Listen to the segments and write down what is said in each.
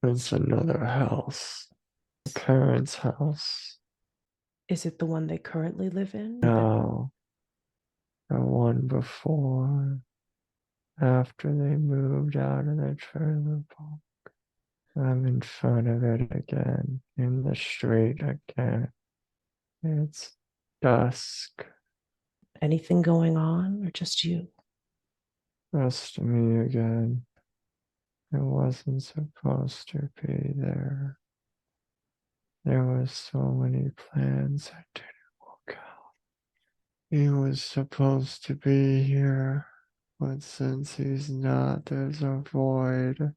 It's another house. Parents' house. Is it the one they currently live in? No, the one before, after they moved out of their trailer park. I'm in front of it again, in the street again. It's dusk. Anything going on or just you? Just me again. I wasn't supposed to be there. There were so many plans that didn't work out. He was supposed to be here, but since he's not, there's a void.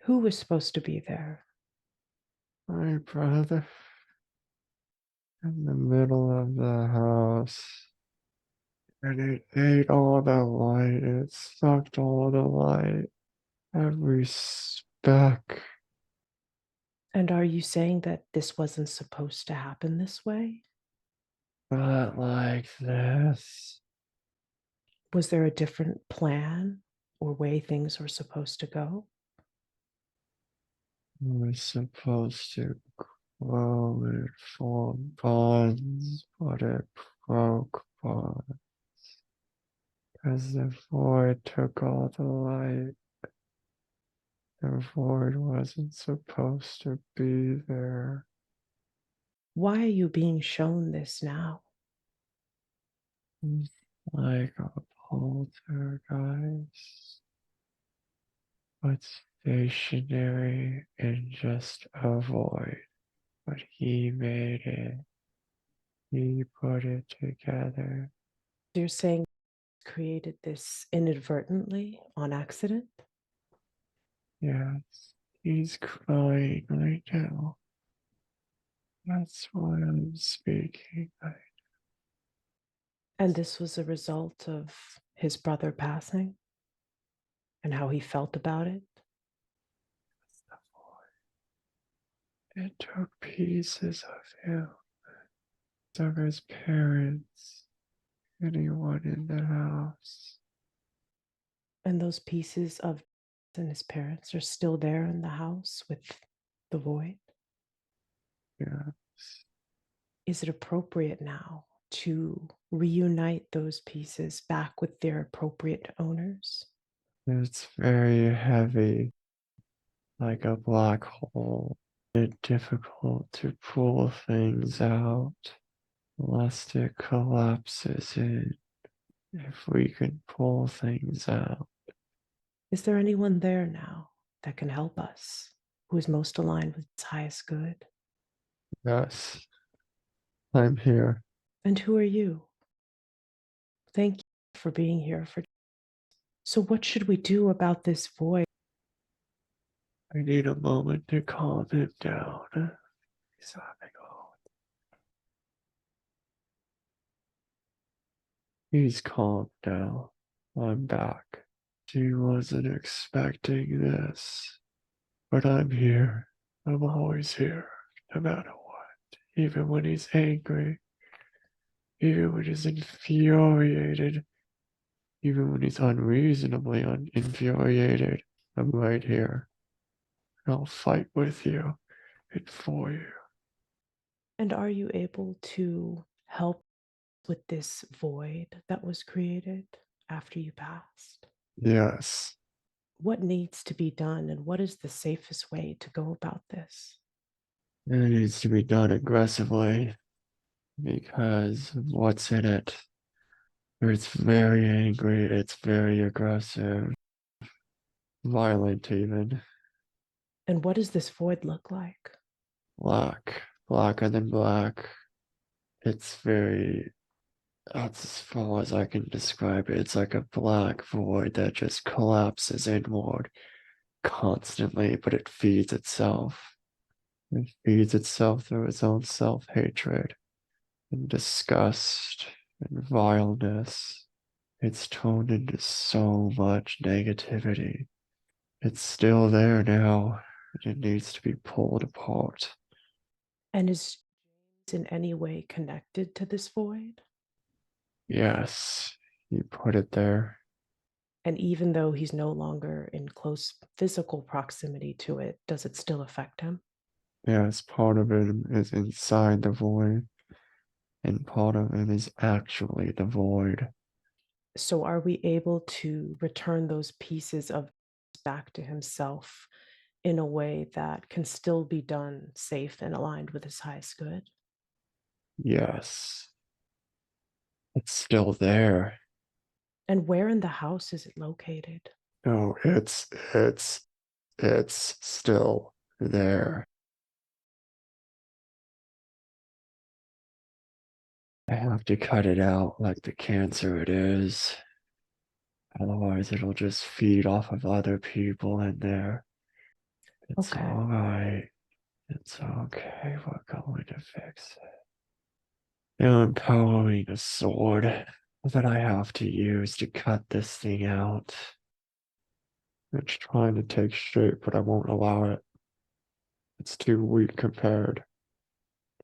Who was supposed to be there? My brother, in the middle of the house, and it ate all the light, it sucked all the light, every speck. And are you saying that this wasn't supposed to happen this way? But like this, Was there a different plan or way things were supposed to go? we're supposed to grow it for bonds, but it broke bonds. Because the void took all the light. The void wasn't supposed to be there. Why are you being shown this now? It's like a poltergeist, but stationary and just a void. But he made it. He put it together. You're saying created this inadvertently on accident? Yes, he's crying right now. That's why I'm speaking. And this was a result of his brother passing and how he felt about it? It took pieces of him, of his parents, anyone in the house. And those pieces of and his parents are still there in the house with the void? Yes, Is it appropriate now to reunite those pieces back with their appropriate owners? it's very heavy, like a black hole. It's difficult to pull things out lest it collapses in. If we can pull things out. Is there anyone there now that can help us, who is most aligned with its highest good? Yes, I'm here. And who are you? Thank you for being here. So, what should we do about this void? I need a moment to calm him down. He's having He's calm now. I'm back. She wasn't expecting this, but I'm here. I'm always here, no matter what. Even when he's angry, even when he's infuriated, even when he's unreasonably infuriated, I'm right here. I'll fight with you and for you. And are you able to help with this void that was created after you passed? Yes, What needs to be done, and what is the safest way to go about this? it needs to be done aggressively because of what's in it. It's very angry, it's very aggressive, violent even. And what does this void look like? Black, blacker than black. It's very, that's as far as I can describe it. It's like a black void that just collapses inward constantly, but it feeds itself. It feeds itself through its own self-hatred and disgust and vileness. It's toned into so much negativity. It's still there now, and it needs to be pulled apart. And is James in any way connected to this void? Yes, you put it there. And even though he's no longer in close physical proximity to it, does it still affect him? Yes, part of it is inside the void, and part of it is actually the void. So are we able to return those pieces of back to himself in a way that can still be done safe and aligned with his highest good? Yes, it's still there. And where in the house is it located? No, it's still there. I have to cut it out like the cancer it is. Otherwise, it'll just feed off of other people in there. It's Okay. all right. It's okay. We're going to fix it. Now I'm powering a sword that I have to use to cut this thing out. It's trying to take shape, but I won't allow it. It's too weak compared.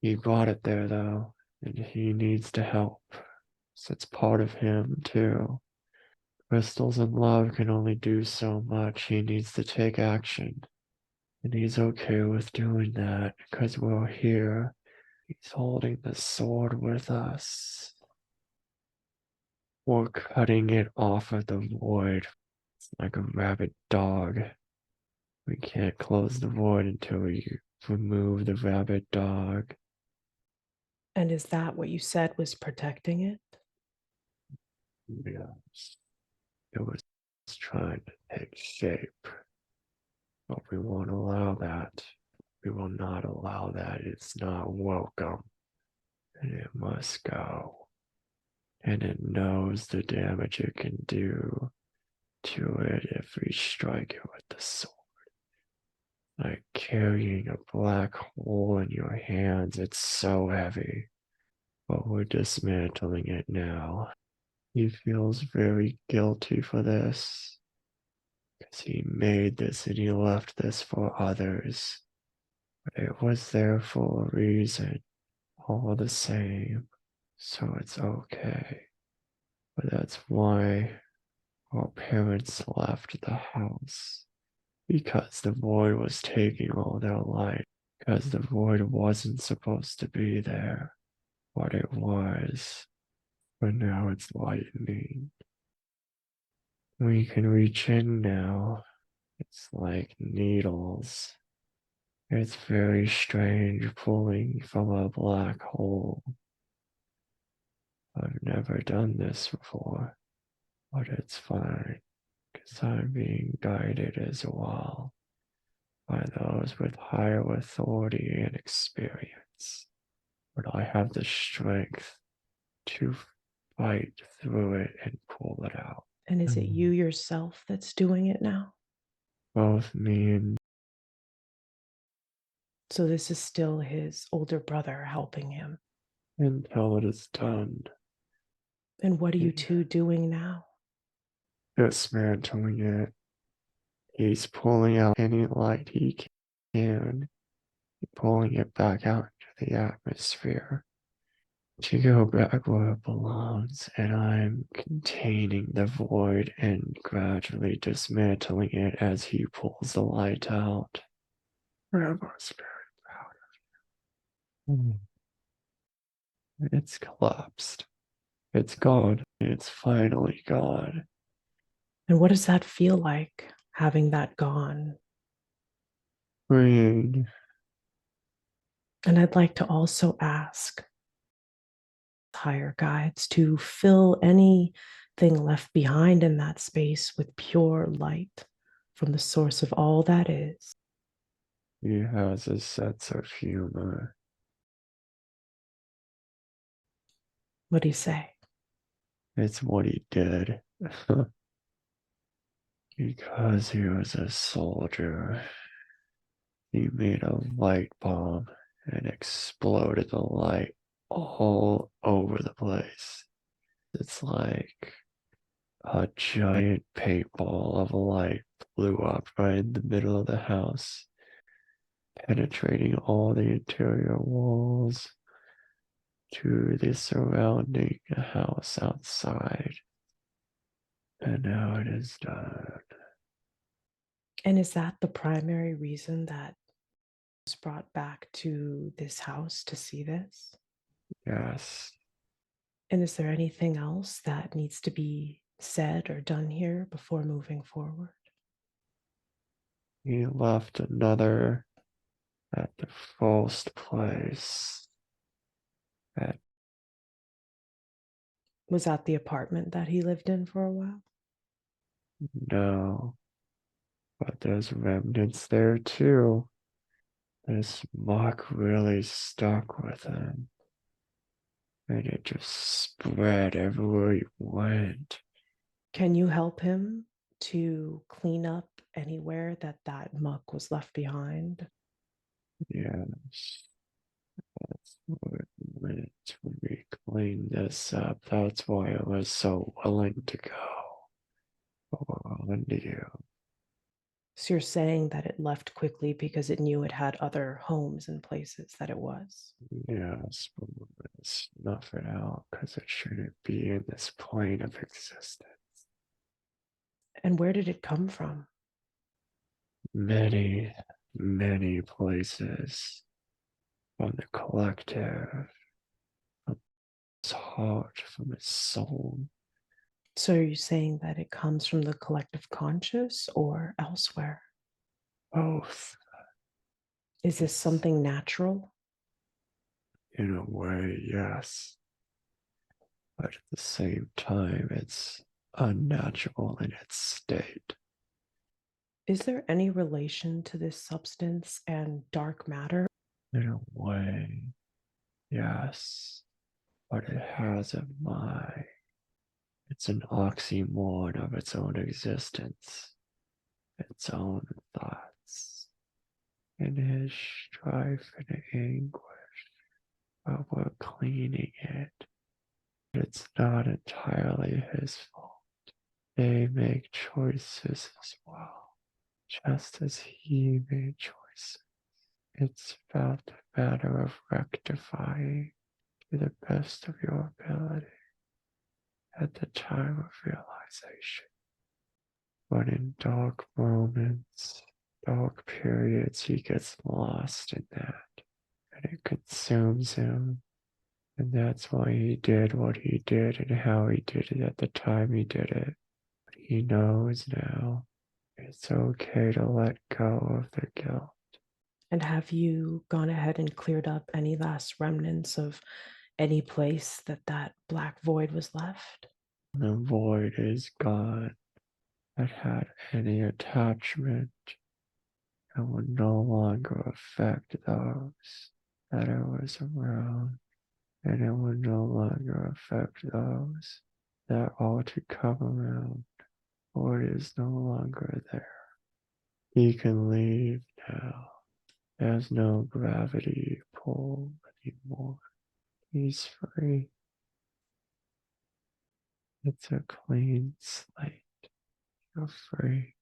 He brought it there though, and he needs to help. So it's part of him too. Crystals and love can only do so much. He needs to take action. And he's okay with doing that because we're here. He's holding the sword with us. We're cutting it off of the void. It's like a rabid dog. We can't close the void until we remove the rabid dog. And is that what you said was protecting it? Yes, it was trying to take shape, but we won't allow that. We will not allow that. It's not welcome, and it must go. And it knows the damage it can do to it if we strike it with the sword. Like carrying a black hole in your hands, it's so heavy. But we're dismantling it now. He feels very guilty for this. Because he made this and he left this for others. But it was there for a reason, all the same. So it's okay. But that's why our parents left the house. Because the void was taking all their light. Because the void wasn't supposed to be there. But it was. But now it's lightning. We can reach in now. It's like needles. It's very strange pulling from a black hole. I've never done this before, but it's fine, because I'm being guided as well by those with higher authority and experience. But I have the strength to fight through it and pull it out. And is it you yourself that's doing it now? Both me So this is still his older brother helping him. until it is done. And what are you Yeah. two doing now? Dismantling it. He's pulling out any light he can, pulling it back out into the atmosphere to go back where it belongs, and I'm containing the void and gradually dismantling it as he pulls the light out. Grandma's very proud of you. It's collapsed. It's gone. It's finally gone. And what does that feel like, having that gone? Freeing. And I'd like to also ask higher guides to fill anything left behind in that space with pure light from the source of all that is. He has a sense of humor. What do you say? It's what he did. Because he was a soldier, he made a light bomb and exploded the light all over the place. It's like a giant paintball of light blew up right in the middle of the house, penetrating all the interior walls to the surrounding house outside. And now it is done. And is that the primary reason that was brought back to this house to see this? Yes. And is there anything else that needs to be said or done here before moving forward? He left another at the first place. At Was that the apartment that he lived in for a while? no, but there's remnants there too. This muck really stuck with him, and it just spread everywhere he went. Can you help him to clean up anywhere that that muck was left behind? Yes, that's what it meant when we cleaned this up. That's why I was so willing to go on to you. So you're saying that it left quickly because it knew it had other homes and places that it was. Yes, but snuff it out because it shouldn't be in this plane of existence. And where did it come from? Many, many places from the collective, from his heart, from his soul. So are you saying that it comes from the collective conscious or elsewhere? Both. Is this It's, something natural? in a way, yes, but at the same time, it's unnatural in its state. Is there any relation to this substance and dark matter? In a way, yes, but it has a mind. It's an oxymoron of its own existence, its own thoughts, and his strife and anguish. But we're cleaning it. It's not entirely his fault. They make choices as well, just as he made choices. It's about the matter of rectifying to the best of your ability at the time of realization. But in dark moments, dark periods, he gets lost in that, and it consumes him. And that's why he did what he did and how he did it at the time he did it. But he knows now it's okay to let go of the guilt. And have you gone ahead and cleared up any last remnants of any place that that black void was left? The void is gone that had any attachment and would no longer affect those that I was around, and it would no longer affect those that are to come around, for it is no longer there. He can leave now. There's no gravity pull anymore. He's free. It's a clean slate. You're free.